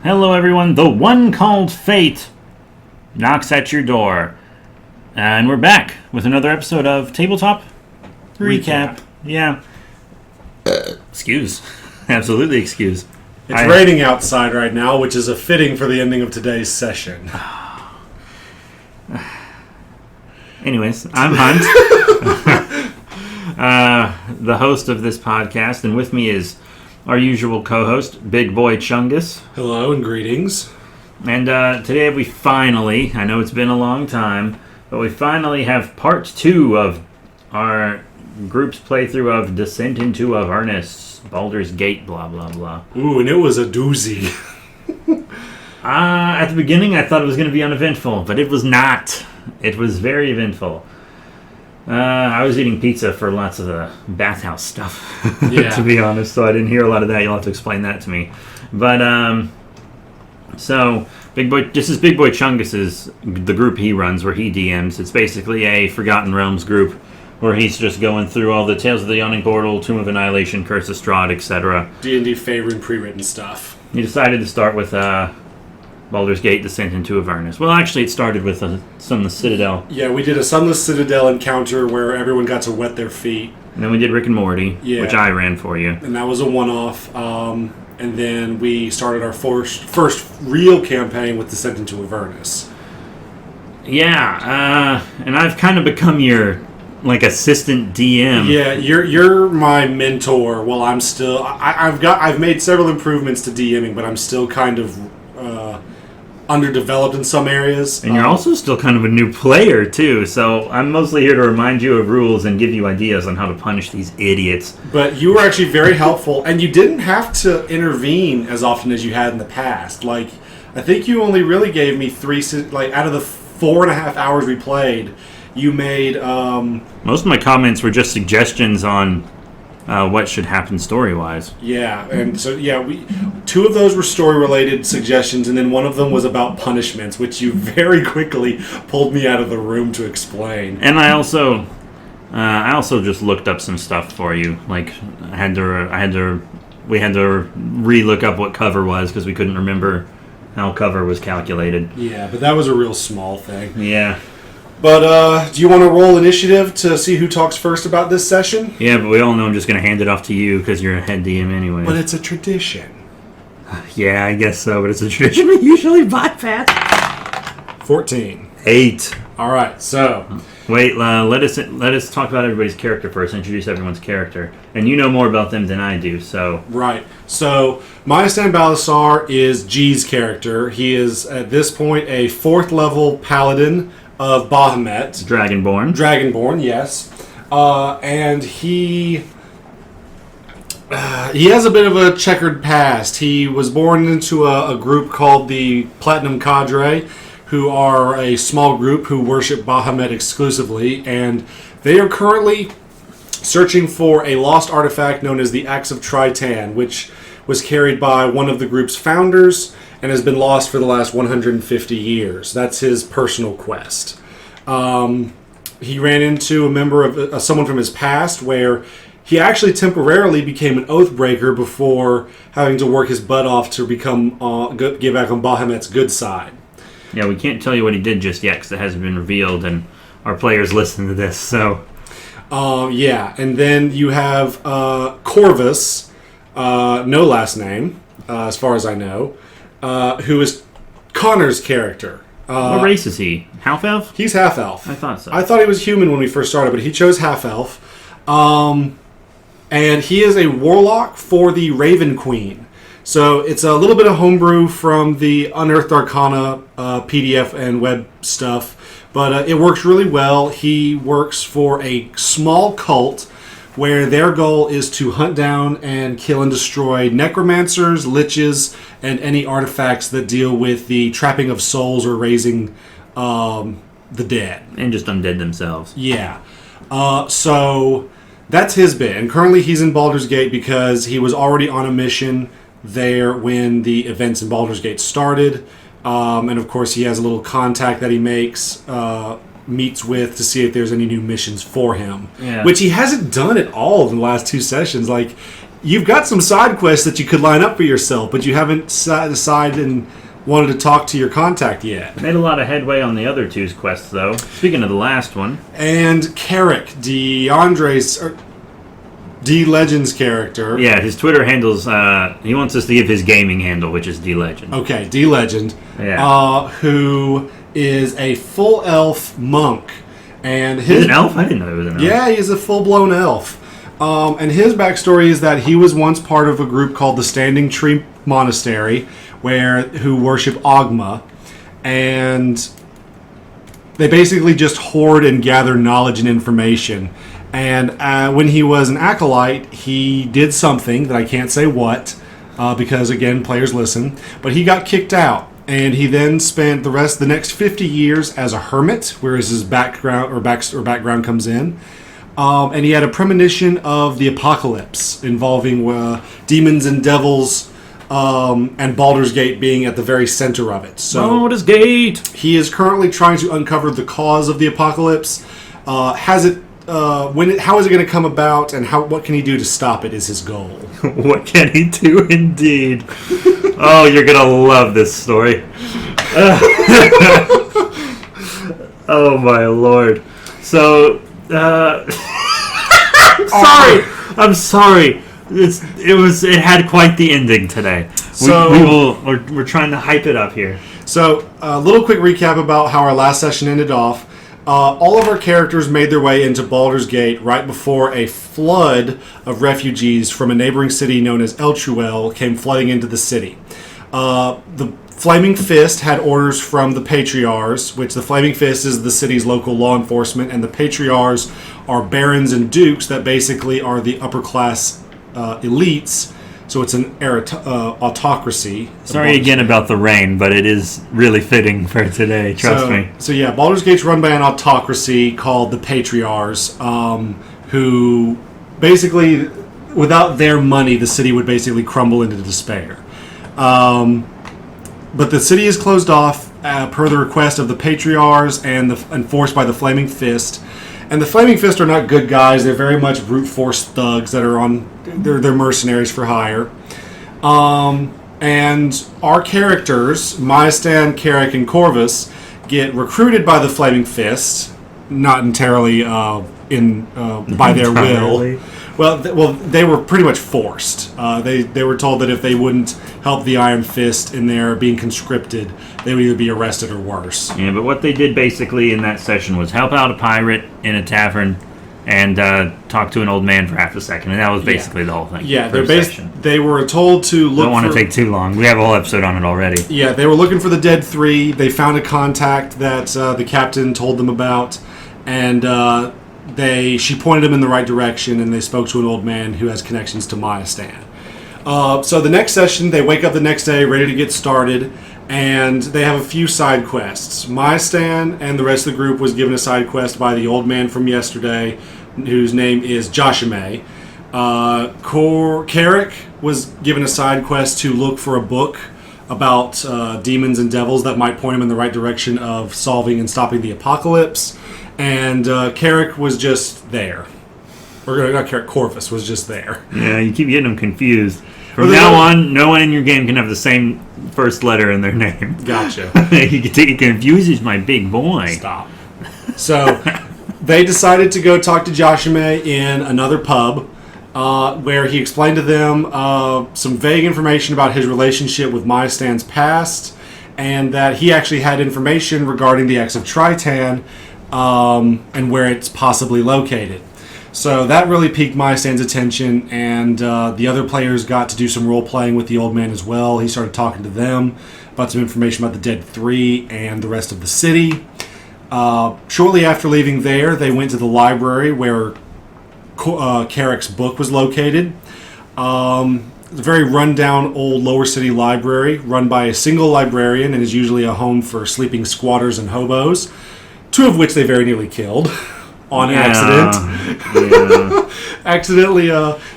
Hello everyone, the one called Fate knocks at your door. And we're back with another episode of Tabletop Recap. Yeah. Excuse. Absolutely excuse. It's raining outside right now, which is a fitting for the ending of today's session. Anyways, I'm Hunt, the host of this podcast, and with me is our usual co-host, Big Boy Chungus. Hello and greetings. And today we finally, I know it's been a long time, but we finally have part 2 of our group's playthrough of Descent into Avernus, Baldur's Gate, blah, blah, blah. Ooh, and it was a doozy. At the beginning, I thought it was going to be uneventful, but it was not. It was very eventful. I was eating pizza for lots of the bathhouse stuff, to be honest, so I didn't hear a lot of that. You'll have to explain that to me. But, so, this is Big Boy Chungus's, the group he runs, where he DMs. It's basically a Forgotten Realms group, where he's just going through all the Tales of the Yawning Portal, Tomb of Annihilation, Curse of Strahd, etc. D&D favoring pre-written stuff. He decided to start with, Baldur's Gate, Descent into Avernus. Well, actually, it started with Sunless Citadel. Yeah, we did a Sunless Citadel encounter where everyone got to wet their feet. And then we did Rick and Morty, which I ran for you. And that was a one-off. And then we started our first real campaign with Descent into Avernus. Yeah, and I've kind of become your, assistant DM. Yeah, you're my mentor. Well, I'm still... I've made several improvements to DMing, but I'm still kind of... underdeveloped in some areas. And you're also still kind of a new player, too, so I'm mostly here to remind you of rules and give you ideas on how to punish these idiots. But you were actually very helpful, and you didn't have to intervene as often as you had in the past. I think you only really gave me 3... out of the 4.5 hours we played, you made... Most of my comments were just suggestions on what should happen story-wise. Yeah, and so, 2 of those were story-related suggestions, and then one of them was about punishments, which you very quickly pulled me out of the room to explain. And I also just looked up some stuff for you. We had to re-look up what cover was, because we couldn't remember how cover was calculated. Yeah, but that was a real small thing. Yeah. But, do you want to roll initiative to see who talks first about this session? Yeah, but we all know I'm just going to hand it off to you because you're a head DM anyway. But it's a tradition. Yeah, I guess so, but it's a tradition we usually bypass. 14. 8. All right, so... Wait, let us talk about everybody's character first, introduce everyone's character. And you know more about them than I do, so... Right. So, Maestan Balasar is G's character. He is, at this point, a 4th level paladin of Bahamut. Dragonborn, yes. And he has a bit of a checkered past. He was born into a group called the Platinum Cadre, who are a small group who worship Bahamut exclusively, and they are currently searching for a lost artifact known as the Axe of Tritan, which was carried by one of the group's founders and has been lost for the last 150 years. That's his personal quest. He ran into a member of someone from his past where he actually temporarily became an Oathbreaker before having to work his butt off to become get back on Bahamut's good side. Yeah, we can't tell you what he did just yet because it hasn't been revealed, and our players listen to this, so... and then you have Corvus, no last name, as far as I know, who is Connor's character. What race is he? Half-elf? He's half-elf. I thought so. I thought he was human when we first started, but he chose half-elf. And he is a warlock for the Raven Queen. So it's a little bit of homebrew from the Unearthed Arcana PDF and web stuff, but it works really well. He works for a small cult where their goal is to hunt down and kill and destroy necromancers, liches, and any artifacts that deal with the trapping of souls or raising the dead. And just undead themselves. Yeah. So that's his bit. And currently he's in Baldur's Gate because he was already on a mission there when the events in Baldur's Gate started. And of course he has a little contact that he meets with to see if there's any new missions for him. Yeah. Which he hasn't done at all in the last 2 sessions. you've got some side quests that you could line up for yourself, but you haven't decided and wanted to talk to your contact yet. Made a lot of headway on the other two's quests, though. Speaking of the last one. And Carrick, D-Legend's character. Yeah, his Twitter handle's, he wants us to give his gaming handle, which is D-Legend. Okay, D-Legend. Yeah. Who is a full elf monk. And he's an elf? I didn't know he was an elf. Yeah, he's a full-blown elf. And his backstory is that he was once part of a group called the Standing Tree Monastery, who worship Ogma, and they basically just hoard and gather knowledge and information. And when he was an acolyte, he did something that I can't say what, because again, players listen. But he got kicked out, and he then spent the next 50 years as a hermit, whereas his background comes in. And he had a premonition of the apocalypse involving demons and devils. And Baldur's Gate being at the very center of it. So Baldur's Gate! He is currently trying to uncover the cause of the apocalypse. How is it going to come about, and what can he do to stop it is his goal. What can he do, indeed? Oh, you're going to love this story. Oh, my Lord. So, I'm sorry. It had quite the ending today. We're trying to hype it up here. So, a little quick recap about how our last session ended off. All of our characters made their way into Baldur's Gate right before a flood of refugees from a neighboring city known as Eltruel came flooding into the city. The Flaming Fist had orders from the Patriarchs, which the Flaming Fist is the city's local law enforcement, and the Patriarchs are barons and dukes that basically are the upper class elites, so it's an autocracy. Sorry again about the rain, but it is really fitting for today, trust me. So yeah, Baldur's Gate's run by an autocracy called the Patriarchs, who basically, without their money, the city would basically crumble into despair. But the city is closed off per the request of the Patriarchs and enforced by the Flaming Fist. And the Flaming Fist are not good guys. They're very much brute force thugs that are they're mercenaries for hire. And our characters, Maestan, Carrick, and Corvus, get recruited by the Flaming Fist, not entirely by their will. Well, they were pretty much forced. They were told that if they wouldn't help the Iron Fist in their being conscripted, they would either be arrested or worse. Yeah, but what they did basically in that session was help out a pirate in a tavern and talk to an old man for half a second, and that was basically the whole thing. Yeah, they were told to look. Don't want to take too long. We have a whole episode on it already. Yeah, they were looking for the Dead Three. They found a contact that the captain told them about, and she pointed them in the right direction, and they spoke to an old man who has connections to Maestan. So the next session, they wake up the next day ready to get started, and they have a few side quests. Maestan and the rest of the group was given a side quest by the old man from yesterday, whose name is Joshime. Carrick was given a side quest to look for a book about demons and devils that might point him in the right direction of solving and stopping the apocalypse. And Carrick was just there. Or not Carrick, Corvus was just there. Yeah, you keep getting them confused. From now on, no one in your game can have the same first letter in their name. Gotcha. He confuses my big boy. Stop. So, they decided to go talk to Joshime in another pub, where he explained to them some vague information about his relationship with Maestan's past, and that he actually had information regarding the X of Tritan, and where it's possibly located. So that really piqued Maestan's attention, and the other players got to do some role-playing with the old man as well. He started talking to them about some information about the Dead Three and the rest of the city. Shortly after leaving there, they went to the library where Carrick's book was located. It's a very run-down old lower city library run by a single librarian and is usually a home for sleeping squatters and hobos, two of which they very nearly killed. On accident. Yeah. Accidentally,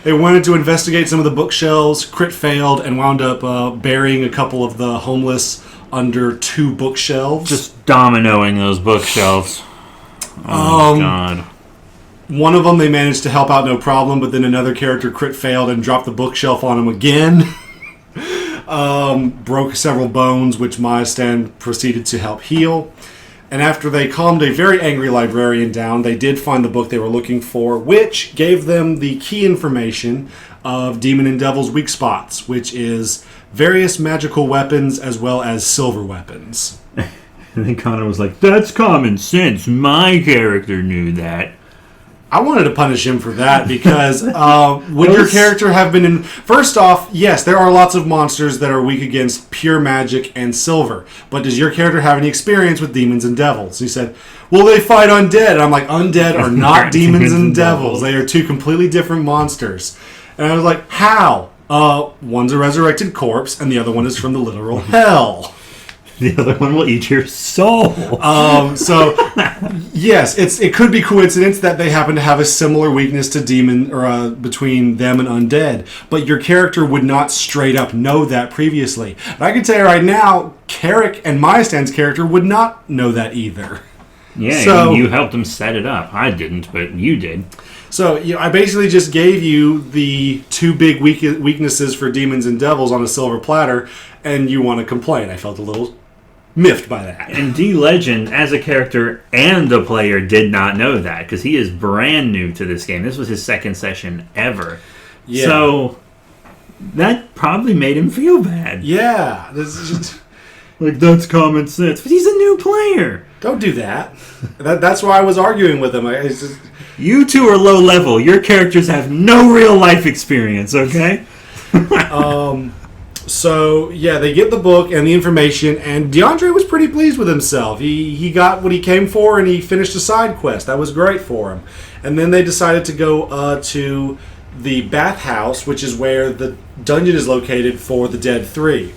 they wanted to investigate some of the bookshelves, crit failed, and wound up burying a couple of the homeless under two bookshelves. Just dominoing those bookshelves. Oh, my God. One of them they managed to help out no problem, but then another character crit failed and dropped the bookshelf on him again. Broke several bones, which Maestan proceeded to help heal. And after they calmed a very angry librarian down, they did find the book they were looking for, which gave them the key information of Demon and Devil's weak spots, which is various magical weapons as well as silver weapons. And then Connor was like, that's common sense. My character knew that. I wanted to punish him for that because would your character have been in... First off, yes, there are lots of monsters that are weak against pure magic and silver. But does your character have any experience with demons and devils? He said, well, they fight undead. And I'm like, undead are not demons and devils. They are two completely different monsters. And I was like, how? One's a resurrected corpse and the other one is from the literal hell. The other one will eat your soul. So, yes, it could be coincidence that they happen to have a similar weakness to demon or between them and undead. But your character would not straight up know that previously. But I can tell you right now, Carrick and Maestan's character would not know that either. Yeah, so, you helped them set it up. I didn't, but you did. So, I basically just gave you the two big weaknesses for demons and devils on a silver platter, and you want to complain. I felt a little miffed by that. And D. Legend, as a character and a player, did not know that, because he is brand new to this game. This was his second session ever. Yeah. So, that probably made him feel bad. Yeah. This is just... Like, that's common sense. But he's a new player. Don't do that. That's why I was arguing with him. You two are low level. Your characters have no real life experience, okay? So, yeah, they get the book and the information, and DeAndre was pretty pleased with himself. He got what he came for, and he finished a side quest. That was great for him. And then they decided to go to the bathhouse, which is where the dungeon is located for the Dead 3.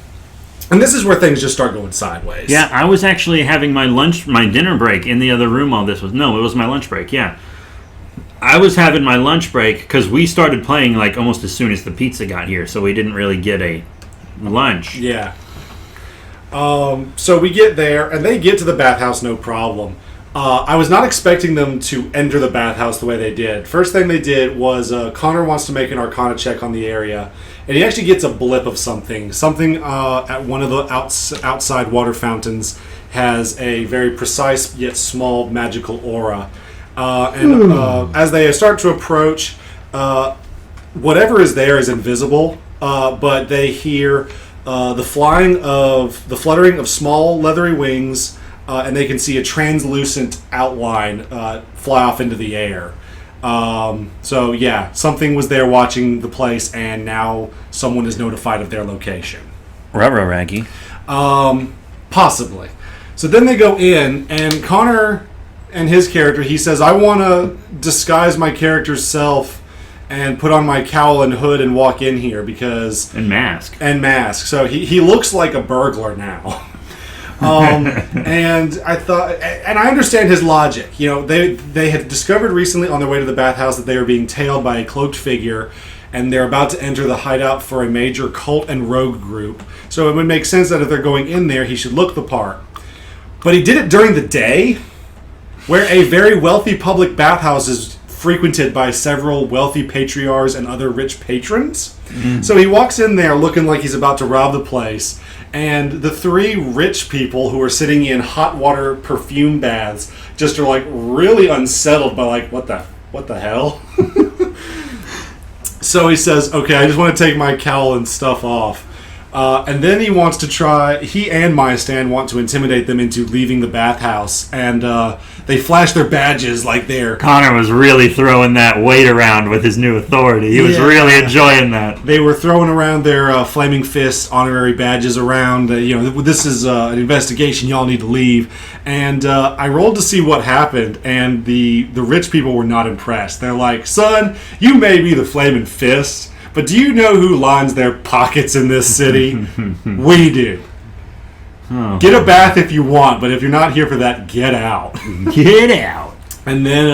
And this is where things just start going sideways. Yeah, I was actually having my dinner break in the other room while this was... No, it was my lunch break, yeah. I was having my lunch break, because we started playing like almost as soon as the pizza got here, so we didn't really get a... lunch. Yeah. So we get there, and they get to the bathhouse no problem. I was not expecting them to enter the bathhouse the way they did. First thing they did was Connor wants to make an Arcana check on the area, and he actually gets a blip of something. Something at one of the outside water fountains has a very precise yet small magical aura. As they start to approach, whatever is there is invisible. But they hear the fluttering of small leathery wings, and they can see a translucent outline fly off into the air. So yeah, something was there watching the place, and now someone is notified of their location. Ruh-roh, Raggy. Possibly. So then they go in, and Connor and his character, he says, I want to disguise my character's self and put on my cowl and hood and walk in here because... And mask. So he looks like a burglar now. And I thought... And I understand his logic. You know, they had discovered recently on their way to the bathhouse that they were being tailed by a cloaked figure, and they're about to enter the hideout for a major cult and rogue group. So it would make sense that if they're going in there, he should look the part. But he did it during the day, where a very wealthy public bathhouse is frequented by several wealthy patriarchs and other rich patrons. Mm. So he walks in there looking like he's about to rob the place, and the three rich people who are sitting in hot water perfume baths just are like really unsettled by like, what the hell? So he says, okay, I just want to take my cowl and stuff off. And then he wants to he and Maestan want to intimidate them into leaving the bathhouse, and they flash their badges like they're... Connor was really throwing that weight around with his new authority. He was really enjoying that. They were throwing around their Flaming Fist honorary badges around. This is an investigation, y'all need to leave. And I rolled to see what happened, and the rich people were not impressed. They're like, son, you may be the Flaming Fist, but do you know who lines their pockets in this city? We do. Oh. Get a bath if you want, but if you're not here for that, get out. Get out. And then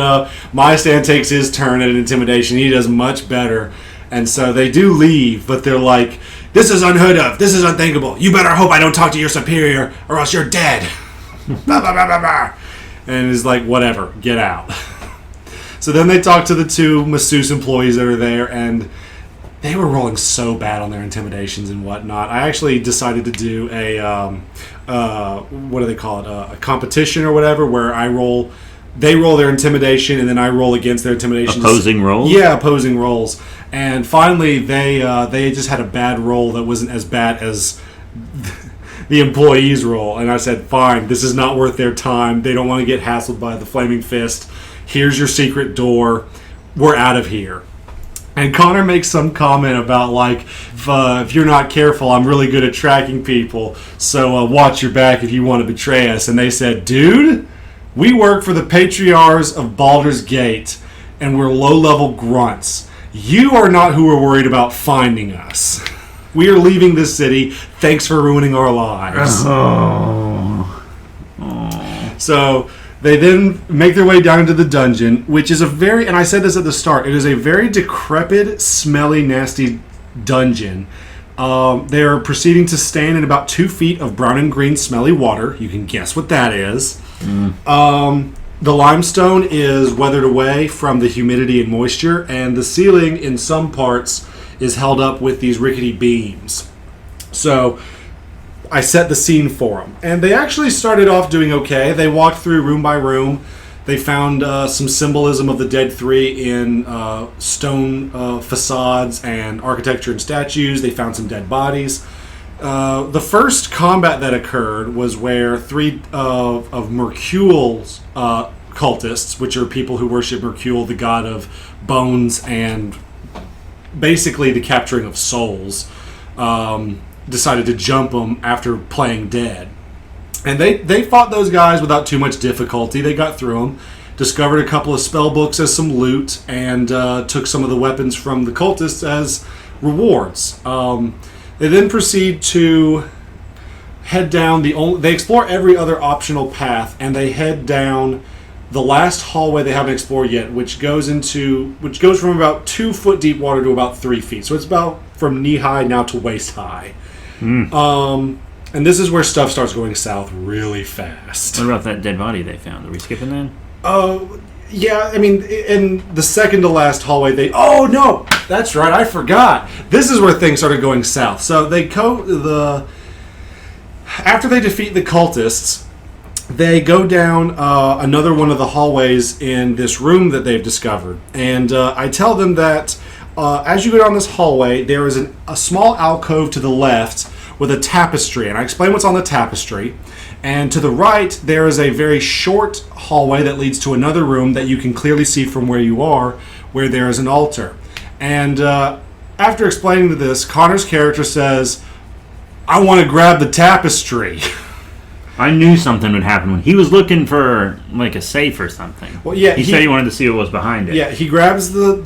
Maestan takes his turn at intimidation. He does much better. And so they do leave, but they're like, this is unheard of. This is unthinkable. You better hope I don't talk to your superior or else you're dead. Blah, blah, blah, blah, blah. And it's like, whatever, get out. So then they talk to the two masseuse employees that are there, and they were rolling so bad on their intimidations and whatnot. I actually decided to do a what do they call it? A competition or whatever, where they roll their intimidation, and then I roll against their intimidation. Opposing rolls? Yeah, opposing rolls. And finally, they just had a bad roll that wasn't as bad as the employees' roll. And I said, fine, this is not worth their time. They don't want to get hassled by the Flaming Fist. Here's your secret door. We're out of here. And Connor makes some comment about, like, if you're not careful, I'm really good at tracking people, so watch your back if you want to betray us. And they said, dude, we work for the Patriarchs of Baldur's Gate, and we're low-level grunts. You are not who we're worried about finding us. We are leaving this city. Thanks for ruining our lives. So they then make their way down into the dungeon, which is and I said this at the start, it is a very decrepit, smelly, nasty dungeon. They're proceeding to stand in about 2 feet of brown and green smelly water. You can guess what that is. The limestone is weathered away from the humidity and moisture, and the ceiling in some parts is held up with these rickety beams. So I set the scene for them. And they actually started off doing okay. They walked through room by room. They found some symbolism of the Dead Three in stone facades and architecture and statues. They found some dead bodies. The first combat that occurred was where 3 of Mercule's cultists, which are people who worship Mercule, the god of bones and basically the capturing of souls, decided to jump them after playing dead. And they fought those guys without too much difficulty. They got through them, discovered a couple of spell books as some loot, and took some of the weapons from the cultists as rewards. They then proceed to head down they explore every other optional path, and they head down the last hallway they haven't explored yet, which goes from about 2 foot deep water to about 3 feet. So it's about from knee high now to waist high. And this is where stuff starts going south really fast. What about that dead body they found? Are we skipping that? Yeah, I mean, in the second to last hallway, oh no, that's right, I forgot. This is where things started going south. So after they defeat the cultists, they go down another one of the hallways in this room that they've discovered. And I tell them that as you go down this hallway, there is a small alcove to the left with a tapestry. And I explain what's on the tapestry. And to the right, there is a very short hallway that leads to another room that you can clearly see from where you are, where there is an altar. And after explaining this, Connor's character says, I want to grab the tapestry. I knew something would happen when he was looking for like a safe or something. Well, yeah, he said he wanted to see what was behind it. Yeah, he grabs the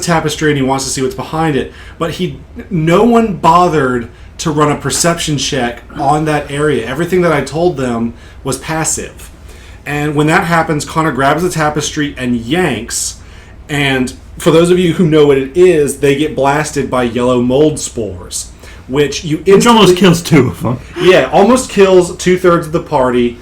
tapestry and he wants to see what's behind it. But no one bothered to run a perception check on that area. Everything that I told them was passive. And when that happens, Connor grabs the tapestry and yanks. And for those of you who know what it is, they get blasted by yellow mold spores, which almost kills 2 of them. Yeah, almost kills 2/3 of the party.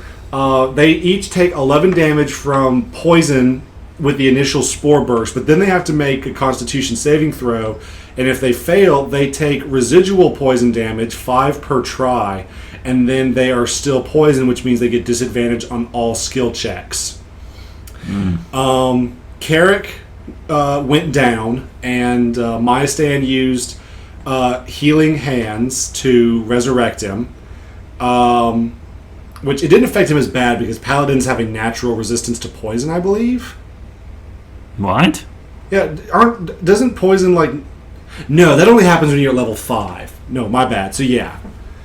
They each take 11 damage from poison with the initial spore burst, but then they have to make a Constitution saving throw, and if they fail, they take residual poison damage, 5 per try, and then they are still poisoned, which means they get disadvantage on all skill checks. Carrick went down, and Myastan used healing hands to resurrect him, which it didn't affect him as bad because paladins have a natural resistance to poison, I believe. What? Yeah, doesn't poison No, that only happens when you're at level 5. No, my bad. So yeah.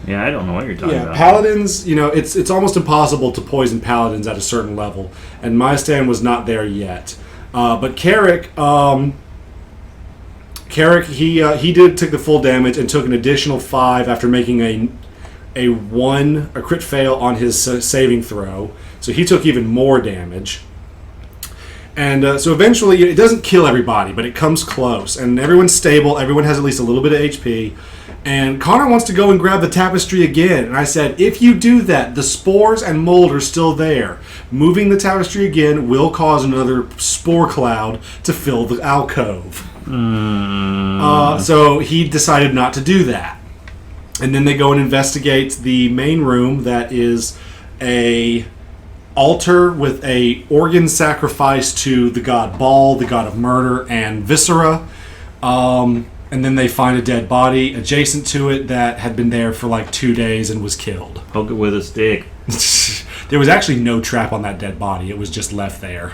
Yeah, I don't know what you're talking about. Yeah, paladins, it's almost impossible to poison paladins at a certain level, and Myastan was not there yet. But Carrick, he did take the full damage and took an additional 5 after making a crit fail on his saving throw. So he took even more damage. And so eventually, it doesn't kill everybody, but it comes close. And everyone's stable. Everyone has at least a little bit of HP. And Connor wants to go and grab the tapestry again. And I said, if you do that, the spores and mold are still there. Moving the tapestry again will cause another spore cloud to fill the alcove. So he decided not to do that. And then they go and investigate the main room that is a altar with a organ sacrifice to the god Baal, the god of murder, and viscera. And then they find a dead body adjacent to it that had been there for like 2 days and was killed. Poke it with a stick. There was actually no trap on that dead body. It was just left there.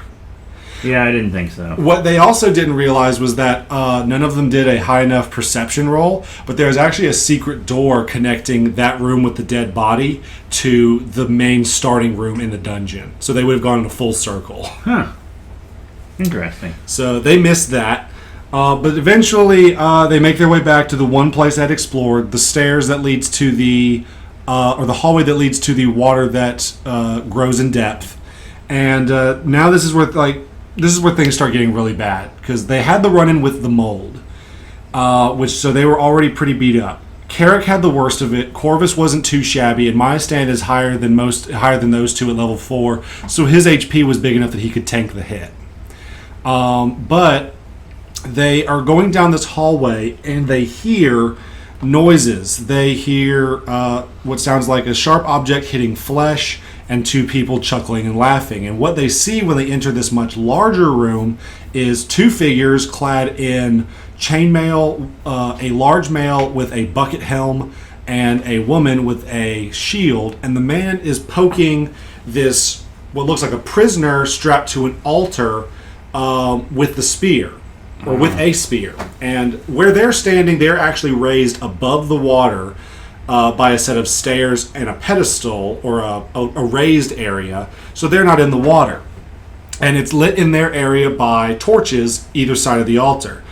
Yeah, I didn't think so. What they also didn't realize was that none of them did a high enough perception roll, but there's actually a secret door connecting that room with the dead body to the main starting room in the dungeon. So they would have gone in a full circle. Huh. Interesting. So they missed that. But eventually they make their way back to the one place I'd explored, the stairs that leads to the, or the hallway that leads to the water that grows in depth. And now this is where things start getting really bad, because they had the run-in with the mold, so they were already pretty beat up. Carrick had the worst of it. Corvus wasn't too shabby, and my stand is higher than those two at level 4, so his HP was big enough that he could tank the hit. But they are going down this hallway, and they hear noises. They hear what sounds like a sharp object hitting flesh, and 2 people chuckling and laughing. And what they see when they enter this much larger room is 2 figures clad in chainmail, a large male with a bucket helm, and a woman with a shield. And the man is poking this, what looks like a prisoner strapped to an altar with the spear, or with a spear. And where they're standing, they're actually raised above the water by a set of stairs and a pedestal, or a raised area, so they're not in the water. And it's lit in their area by torches either side of the altar.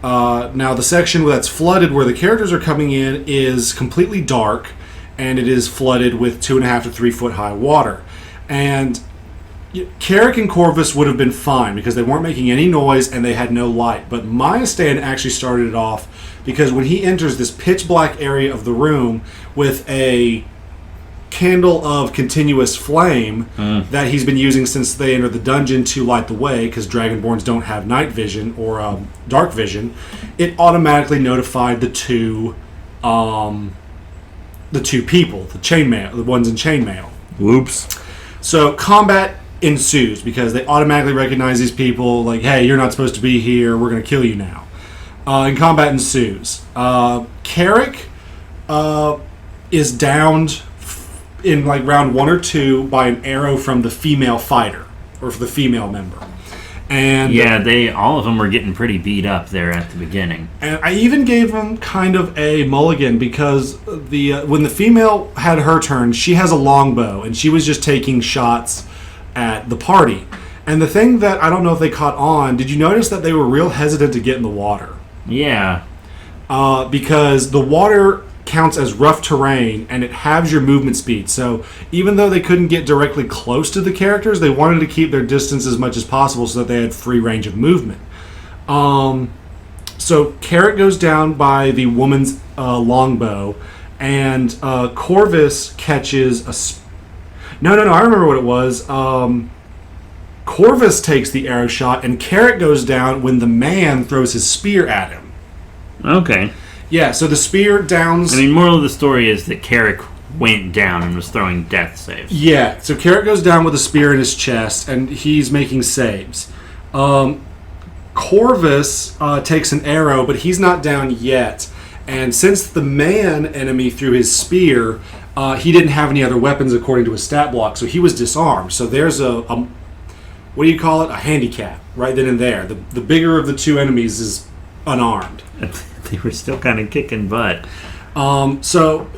Now the section that's flooded where the characters are coming in is completely dark, and it is flooded with 2.5 to 3 foot high water. And Carrick and Corvus would have been fine because they weren't making any noise and they had no light. But Mayastand actually started it off because when he enters this pitch black area of the room with a candle of continuous flame that he's been using since they entered the dungeon to light the way, because Dragonborns don't have night vision or dark vision, it automatically notified the two people, the ones in chainmail. Whoops. So combat ensues because they automatically recognize these people, like, hey, you're not supposed to be here, we're going to kill you now. And combat ensues. Carrick is downed in like round 1 or 2 by an arrow from the female fighter, or for the female member. And yeah, all of them were getting pretty beat up there at the beginning. And I even gave them kind of a mulligan because when the female had her turn, she has a longbow, and she was just taking shots at the party. And the thing that I don't know if they caught on, did you notice that they were real hesitant to get in the water? Yeah. Because the water counts as rough terrain, and it halves your movement speed. So even though they couldn't get directly close to the characters, they wanted to keep their distance as much as possible so that they had free range of movement. So Carrot goes down by the woman's longbow, and Corvus catches a... No, I remember what it was. Corvus takes the arrow shot, and Carrot goes down when the man throws his spear at him. Okay. Yeah, so the spear downs... I mean, moral of the story is that Carrick went down and was throwing death saves. Yeah, so Carrick goes down with a spear in his chest, and he's making saves. Corvus takes an arrow, but he's not down yet. And since the man enemy threw his spear, he didn't have any other weapons according to his stat block, so he was disarmed. So there's a what do you call it? A handicap right then and there. The bigger of the two enemies is unarmed. They were still kind of kicking butt. So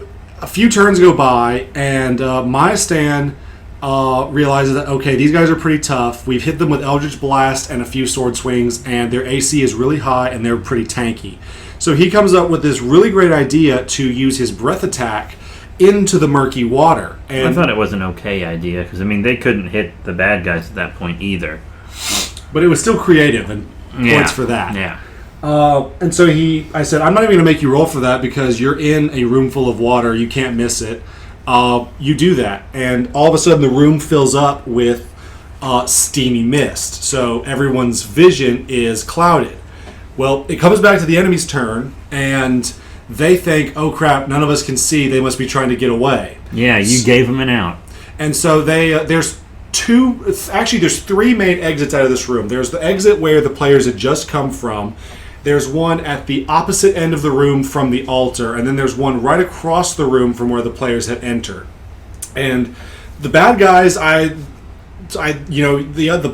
a few turns go by, and Mayastand realizes that, okay, these guys are pretty tough. We've hit them with Eldritch Blast and a few sword swings, and their AC is really high, and they're pretty tanky. So he comes up with this really great idea to use his breath attack into the murky water. And I thought it was an okay idea, because, I mean, they couldn't hit the bad guys at that point either. But it was still creative, and points for that. Yeah. And so I said, I'm not even going to make you roll for that because you're in a room full of water. You can't miss it. You do that. And all of a sudden the room fills up with steamy mist. So everyone's vision is clouded. Well, it comes back to the enemy's turn, and they think, oh crap, none of us can see. They must be trying to get away. Yeah, you gave them an out. And so there's three main exits out of this room. There's the exit where the players had just come from. There's one at the opposite end of the room from the altar, and then there's one right across the room from where the players had entered. And the bad guys, the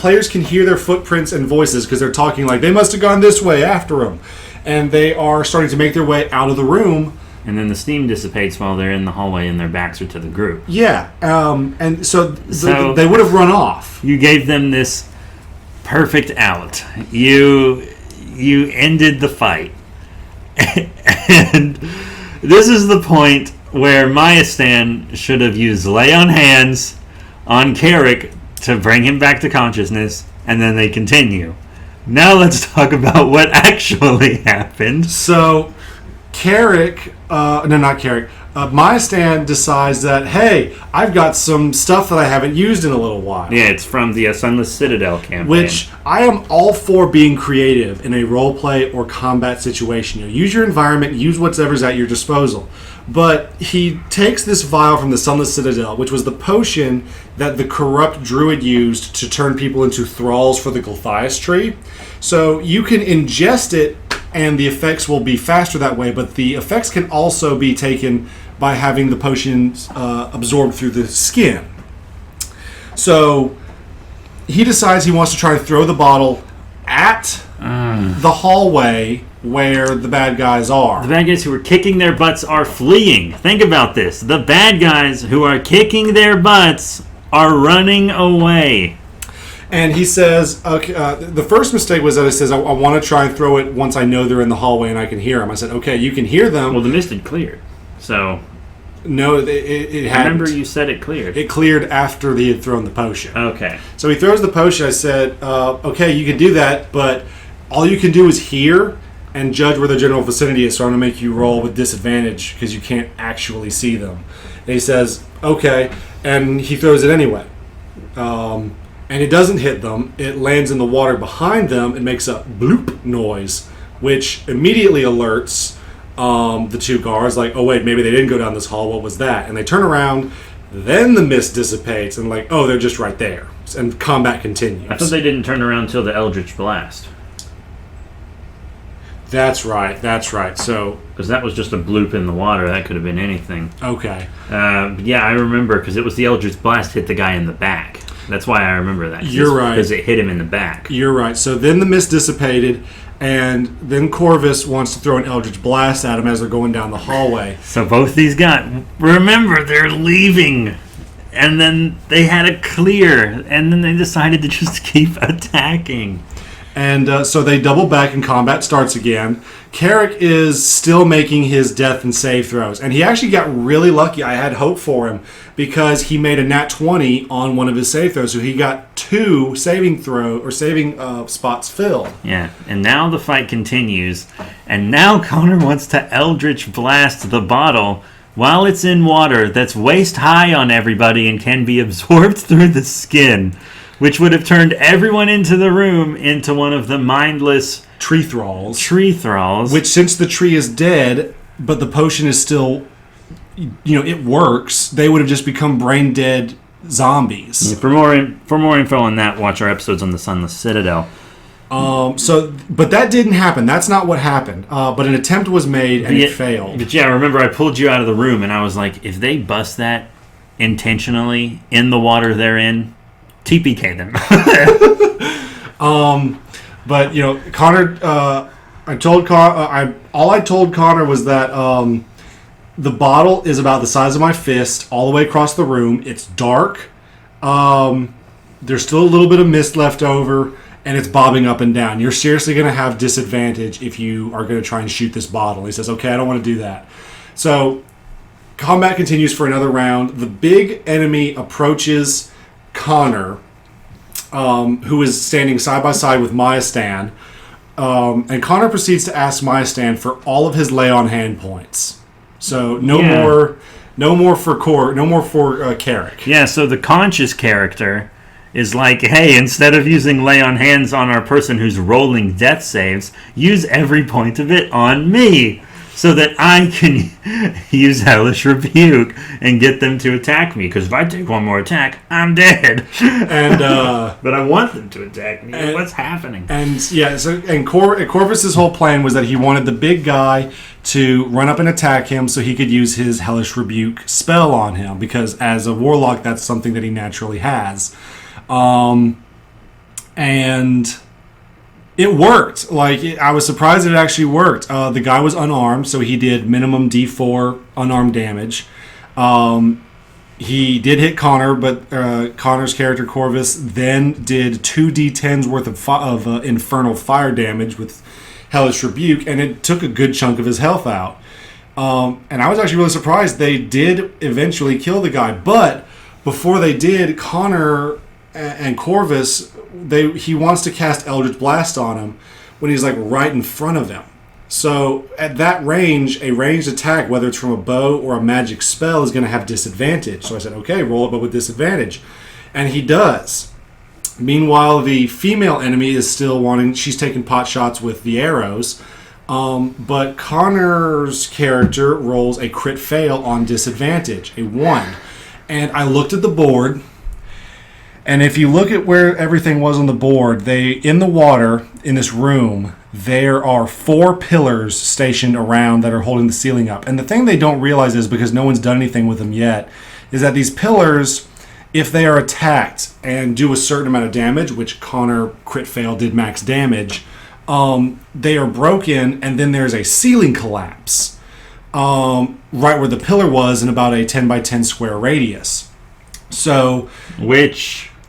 players can hear their footprints and voices because they're talking like they must have gone this way after them, and they are starting to make their way out of the room. And then the steam dissipates while they're in the hallway and their backs are to the group. Yeah, and so they would have run off. You gave them this perfect out. You ended the fight. And this is the point where Myastan should have used lay on hands on Carrick to bring him back to consciousness, and then they continue. Now let's talk about what actually happened. So Myastan decides that, hey, I've got some stuff that I haven't used in a little while. Yeah, it's from the Sunless Citadel campaign. Which I am all for being creative in a roleplay or combat situation. Use your environment, use whatever's at your disposal. But he takes this vial from the Sunless Citadel, which was the potion that the corrupt druid used to turn people into thralls for the Gulthias tree. So you can ingest it, and the effects will be faster that way, but the effects can also be taken by having the potions absorbed through the skin. So he decides he wants to try and throw the bottle at the hallway where the bad guys are. The bad guys who are kicking their butts are fleeing. Think about this. The bad guys who are kicking their butts are running away. And he says, okay, the first mistake was that he says, I want to try and throw it once I know they're in the hallway and I can hear them. I said, okay, you can hear them. Well, the mist had cleared. So... No, it hadn't. Remember you said it cleared. It cleared after he had thrown the potion. Okay. So he throws the potion. I said, okay, you can do that, but all you can do is hear and judge where the general vicinity is, so I'm going to make you roll with disadvantage because you can't actually see them. And he says, okay, and he throws it anyway. And it doesn't hit them. It lands in the water behind them and makes a bloop noise, which immediately alerts the two guards, like, oh wait, maybe they didn't go down this hall, what was that? And they turn around, then the mist dissipates, and like, oh, they're just right there. And combat continues. I thought they didn't turn around until the Eldritch Blast. That's right. So, because that was just a bloop in the water. That could have been anything. Okay. Yeah, I remember, because it was the Eldritch Blast hit the guy in the back. That's why I remember that. You're right. Because it hit him in the back. You're right. So then the mist dissipated, and then Corvus wants to throw an Eldritch Blast at him as they're going down the hallway. So both these guys, remember, they're leaving. And then they had a clear, and then they decided to just keep attacking. And so they double back and combat starts again. Carrick is still making his death and save throws. And he actually got really lucky. I had hope for him because he made a nat 20 on one of his save throws. So he got 2 saving spots filled. Yeah, and now the fight continues. And now Connor wants to Eldritch Blast the bottle while it's in water that's waist high on everybody and can be absorbed through the skin, which would have turned everyone into the room into one of the mindless tree thralls. Which, since the tree is dead, but the potion is still, it works, they would have just become brain dead zombies. For more info on that, watch our episodes on the Sunless Citadel. But that didn't happen. That's not what happened. But an attempt was made and it failed. But yeah, remember I pulled you out of the room and I was like, if they bust that intentionally in the water they're in, TPK them. But Connor, all I told Connor was that the bottle is about the size of my fist, all the way across the room. It's dark. There's still a little bit of mist left over, and it's bobbing up and down. You're seriously going to have disadvantage if you are going to try and shoot this bottle. He says, okay, I don't want to do that. So combat continues for another round. The big enemy approaches Connor, who is standing side by side with Myastan, And Connor proceeds to ask Mystand for all of his lay on hand points. So no more for Carrick. Yeah, so the conscious character is like, hey, instead of using lay on hands on our person who's rolling death saves, use every point of it on me, so that I can use Hellish Rebuke and get them to attack me. Because if I take one more attack, I'm dead. And but I want them to attack me. What's happening? And Corvus's whole plan was that he wanted the big guy to run up and attack him, so he could use his Hellish Rebuke spell on him. Because as a warlock, that's something that he naturally has. And it worked. I was surprised it actually worked. The guy was unarmed, so he did minimum D4 unarmed damage. He did hit Connor, but Connor's character Corvus then did 2 D10s worth of infernal fire damage with Hellish Rebuke, and it took a good chunk of his health out. And I was actually really surprised they did eventually kill the guy, but before they did, Connor and Corvus, he wants to cast Eldritch Blast on him when he's right in front of him. So at that range, a ranged attack, whether it's from a bow or a magic spell, is going to have disadvantage. So I said, okay, roll it, but with disadvantage. And he does. Meanwhile, the female enemy is still she's taking pot shots with the arrows. But Connor's character rolls a crit fail on disadvantage, a 1. And I looked at the board. And if you look at where everything was on the board, in the water, in this room, there are 4 pillars stationed around that are holding the ceiling up. And the thing they don't realize is, because no one's done anything with them yet, is that these pillars, if they are attacked and do a certain amount of damage, which Connor crit fail did max damage, they are broken, and then there's a ceiling collapse right where the pillar was in about a 10 by 10 square radius. So,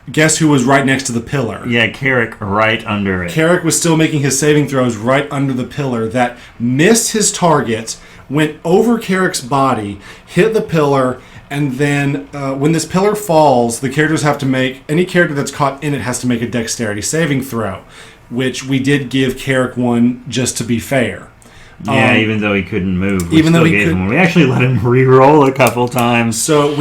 guess who was right next to the pillar? Yeah, Carrick right under it. Carrick was still making his saving throws right under the pillar that missed his target, went over Carrick's body, hit the pillar, and then when this pillar falls, the characters have to any character that's caught in it has to make a dexterity saving throw, which we did give Carrick one just to be fair. Yeah, even though he couldn't move. We actually let him re-roll a couple times. So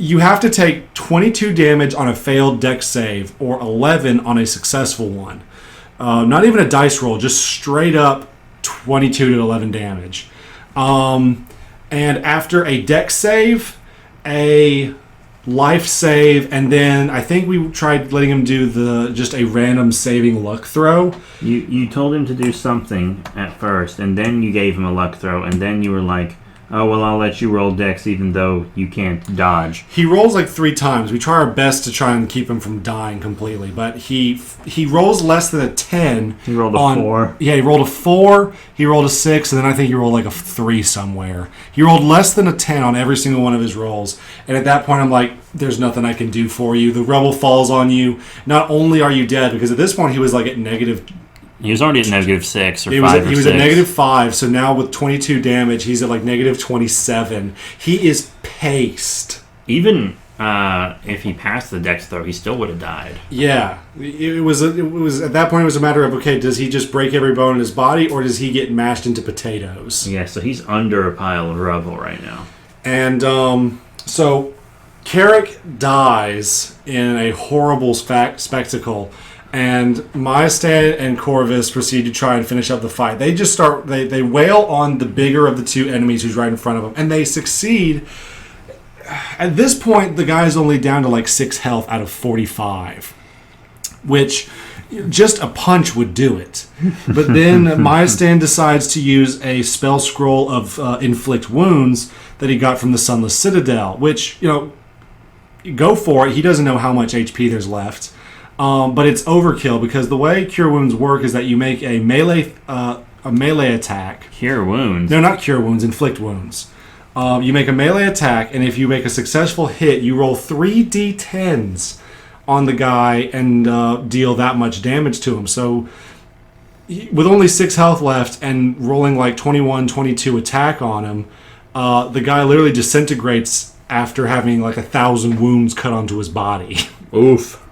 you have to take 22 damage on a failed dex save or 11 on a successful one. Not even a dice roll, just straight up 22 to 11 damage. And after a dex save, a life save, and then I think we tried letting him do just a random saving luck throw. You told him to do something at first, and then you gave him a luck throw, and then you were like, oh, well, I'll let you roll dex even though you can't dodge. He rolls 3 times. We try our best to try and keep him from dying completely, but he rolls less than a 10. He rolled a 4. Yeah, he rolled a 4, he rolled a 6, and then I think he rolled a 3 somewhere. He rolled less than a 10 on every single one of his rolls, and at that point I'm like, there's nothing I can do for you. The rebel falls on you. Not only are you dead, because at this point he was at negative... He was already at negative 6 or 5 or 6. He was at negative 5, so now with 22 damage, he's at negative 27. He is paced. Even if he passed the dex throw, he still would have died. Yeah. It was at that point, it was a matter of, okay, does he just break every bone in his body, or does he get mashed into potatoes? Yeah, so he's under a pile of rubble right now. And so Carrick dies in a horrible spectacle. And Myastad and Corvus proceed to try and finish up the fight. They just they wail on the bigger of the 2 enemies who's right in front of them, and they succeed. At this point, the guy's only down to 6 health out of 45, which just a punch would do it. But then Myastad decides to use a spell scroll of inflict wounds that he got from the Sunless Citadel, which, go for it. He doesn't know how much HP there's left. But it's overkill, because the way Cure Wounds work is that you make a melee attack. Cure Wounds? No, not Cure Wounds, Inflict Wounds. You make a melee attack, and if you make a successful hit, you roll 3 d10s on the guy and deal that much damage to him. So with only 6 health left and rolling 21, 22 attack on him, the guy literally disintegrates after having 1,000 wounds cut onto his body. Oof.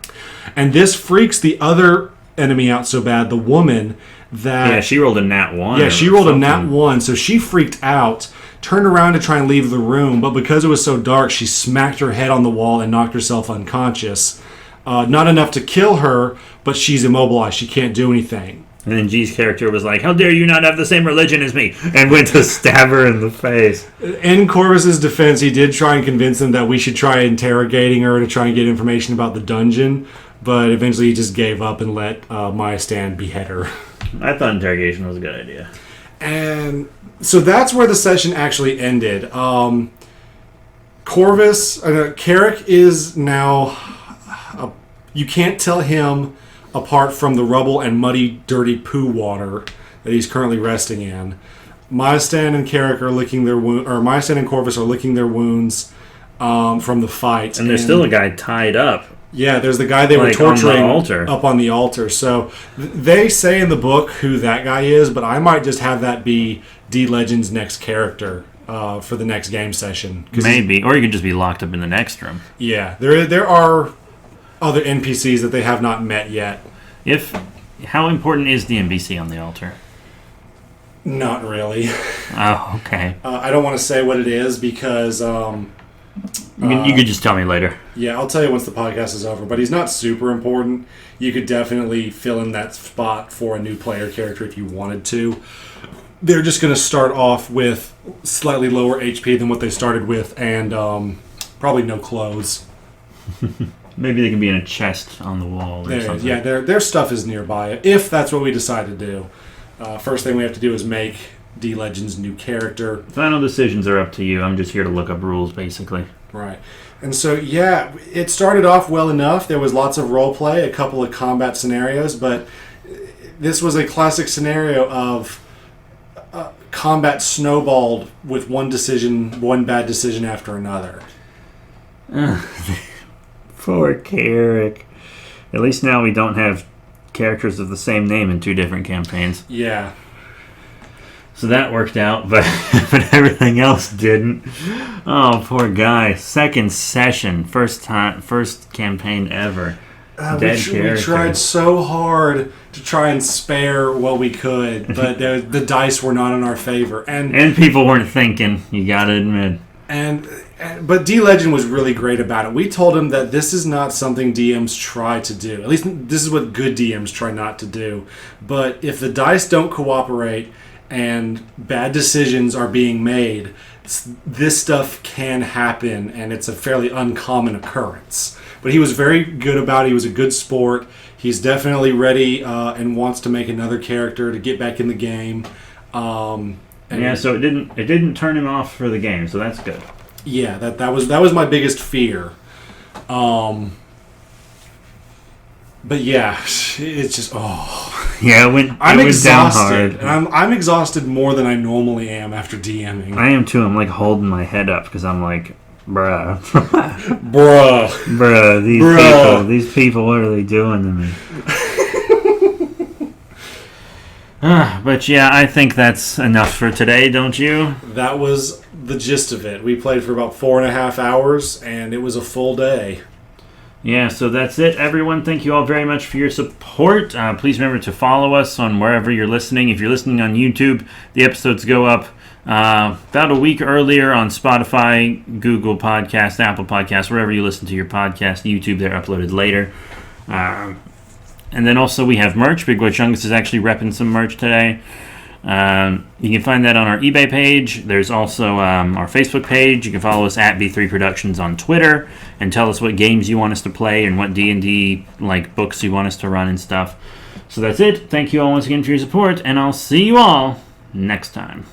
And this freaks the other enemy out so bad. The woman that... Yeah, she rolled a nat 1. Yeah, she rolled a nat 1, so she freaked out, turned around to try and leave the room, but because it was so dark, she smacked her head on the wall and knocked herself unconscious. Not enough to kill her, but she's immobilized. She can't do anything. And then G's character was like, "How dare you not have the same religion as me?" and went to stab her in the face. In Corvus's defense, he did try and convince them that we should try interrogating her to try and get information about the dungeon, but eventually he just gave up and let Maya Stan behead her. I thought interrogation was a good idea. And so that's where the session actually ended. Carrick is now... you can't tell him apart from the rubble and muddy, dirty poo water that he's currently resting in. Maya Stan and Carrick are licking their wound, or Maya Stan and Corvus are licking their wounds from the fight. And there's still a guy tied up. Yeah, there's the guy they were torturing on up on the altar. So they say in the book who that guy is, but I might just have that be D Legend's next character for the next game session. Maybe, or you could just be locked up in the next room. Yeah, there are other NPCs that they have not met yet. How important is the NPC on the altar? Not really. Oh, okay. I don't want to say what it is because... you could just tell me later. Yeah, I'll tell you once the podcast is over. But he's not super important. You could definitely fill in that spot for a new player character if you wanted to. They're just going to start off with slightly lower HP than what they started with and probably no clothes. Maybe they can be in a chest on the wall or something. Yeah, their stuff is nearby, if that's what we decide to do. First thing we have to do is make D Legend's new character. Final decisions are up to you. I'm just here to look up rules, basically. Right. And so, yeah, it started off well enough. There was lots of role play, a couple of combat scenarios, but this was a classic scenario of combat snowballed with one bad decision after another. Poor Carrick. At least now we don't have characters of the same name in 2 different campaigns. Yeah. So that worked out, but everything else didn't. Oh, poor guy. Second session. First campaign ever. We tried so hard to try and spare what we could, but the dice were not in our favor. And people weren't thinking, you gotta admit. But D Legend was really great about it. We told him that this is not something DMs try to do. At least this is what good DMs try not to do. But if the dice don't cooperate and bad decisions are being made, this stuff can happen, and it's a fairly uncommon occurrence. But he was very good about it. He was a good sport. He's definitely ready and wants to make another character to get back in the game. So it didn't turn him off for the game, so that's good. Yeah, that was my biggest fear. But yeah, it's just yeah, I'm exhausted, and I'm exhausted more than I normally am after DMing. I am too. I'm like holding my head up because I'm like, bruh, these people, what are they doing to me? But yeah, I think that's enough for today, don't you? That was the gist of it. We played for about 4.5 hours, and it was a full day. Yeah, so that's it, everyone. Thank you all very much for your support. Please remember to follow us on wherever you're listening. If you're listening on YouTube, the episodes go up about a week earlier on Spotify, Google Podcasts, Apple Podcasts, wherever you listen to your podcast. YouTube, they're uploaded later. And then also we have merch. Big Boy Chungus is actually repping some merch today. You can find that on our eBay page. There's also our Facebook page. You can follow us at B3 Productions on Twitter and tell us what games you want us to play and what D&D books you want us to run and stuff. So that's it. Thank you all once again for your support, and I'll see you all next time.